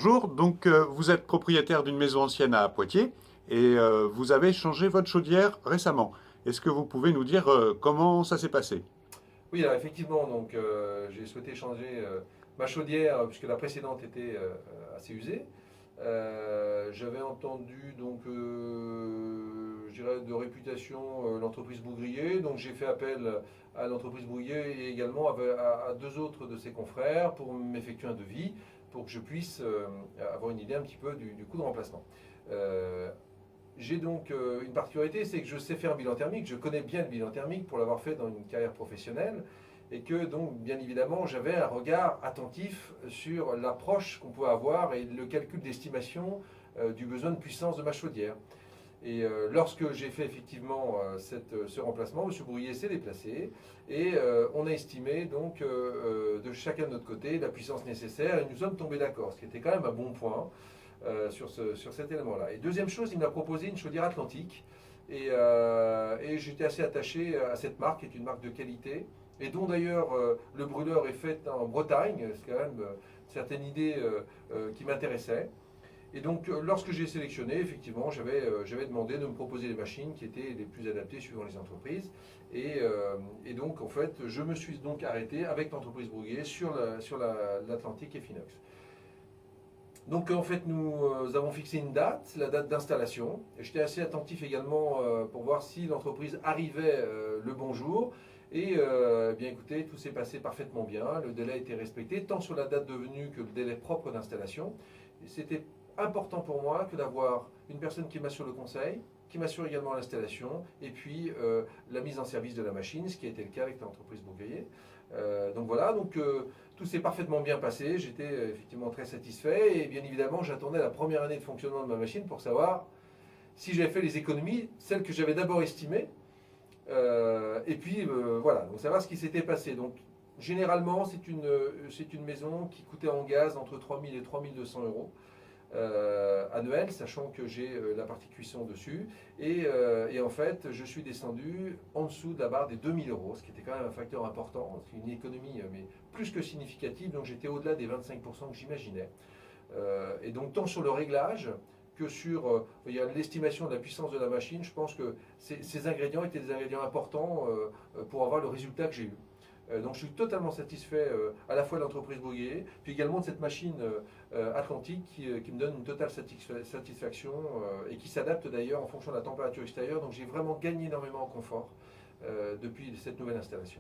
bonjour. Donc, vous êtes propriétaire d'une maison ancienne à Poitiers et vous avez changé votre chaudière récemment. Est-ce que vous pouvez nous dire comment ça s'est passé? Oui, alors effectivement, donc j'ai souhaité changer ma chaudière puisque la précédente était assez usée. J'avais entendu donc, je dirais de réputation l'entreprise Bougrier, donc j'ai fait appel à l'entreprise Bougrier et également à deux autres de ses confrères pour m'effectuer un devis pour que je puisse avoir une idée un petit peu du coût de remplacement. Euh, j'ai donc une particularité, c'est que je sais faire un bilan thermique, je connais bien le bilan thermique pour l'avoir fait dans une carrière professionnelle, et que donc bien évidemment j'avais un regard attentif sur l'approche qu'on pouvait avoir et le calcul d'estimation du besoin de puissance de ma chaudière. Et lorsque j'ai fait effectivement ce remplacement, M. Brouillet s'est déplacé et on a estimé donc de chacun de notre côté la puissance nécessaire et nous sommes tombés d'accord, ce qui était quand même un bon point sur cet élément-là. Et deuxième chose, il m'a proposé une chaudière Atlantique et j'étais assez attaché à cette marque, qui est une marque de qualité et dont d'ailleurs le brûleur est fait en Bretagne, c'est quand même une certaine idée qui m'intéressait. Et donc, lorsque j'ai sélectionné, effectivement, j'avais demandé de me proposer les machines qui étaient les plus adaptées suivant les entreprises. Et donc, en fait, je me suis donc arrêté avec l'entreprise Brouillet sur l'Atlantique Equinox. Donc, en fait, nous avons fixé une date, la date d'installation. J'étais assez attentif également pour voir si l'entreprise arrivait le bon jour. Et bien écoutez, tout s'est passé parfaitement bien. Le délai a été respecté, tant sur la date de venue que le délai propre d'installation. C'était important pour moi que d'avoir une personne qui m'assure le conseil, qui m'assure également l'installation, et puis la mise en service de la machine, ce qui a été le cas avec l'entreprise Bougueiller. Donc voilà, donc tout s'est parfaitement bien passé, j'étais effectivement très satisfait, et bien évidemment j'attendais la première année de fonctionnement de ma machine pour savoir si j'avais fait les économies, celles que j'avais d'abord estimées, et puis voilà, donc savoir ce qui s'était passé. Donc généralement c'est une maison qui coûtait en gaz entre 3000 et 3200 euros. Annuel, sachant que j'ai la partie cuisson dessus. Et en fait, je suis descendu en dessous de la barre des 2000 euros, ce qui était quand même un facteur important, une économie mais plus que significative, donc j'étais au-delà des 25% que j'imaginais. Et donc tant sur le réglage que sur l'estimation de la puissance de la machine, je pense que ces ingrédients étaient des ingrédients importants pour avoir le résultat que j'ai eu. Donc je suis totalement satisfait à la fois de l'entreprise Brouillet, puis également de cette machine Atlantique qui me donne une totale satisfaction et qui s'adapte d'ailleurs en fonction de la température extérieure. Donc j'ai vraiment gagné énormément en confort depuis cette nouvelle installation.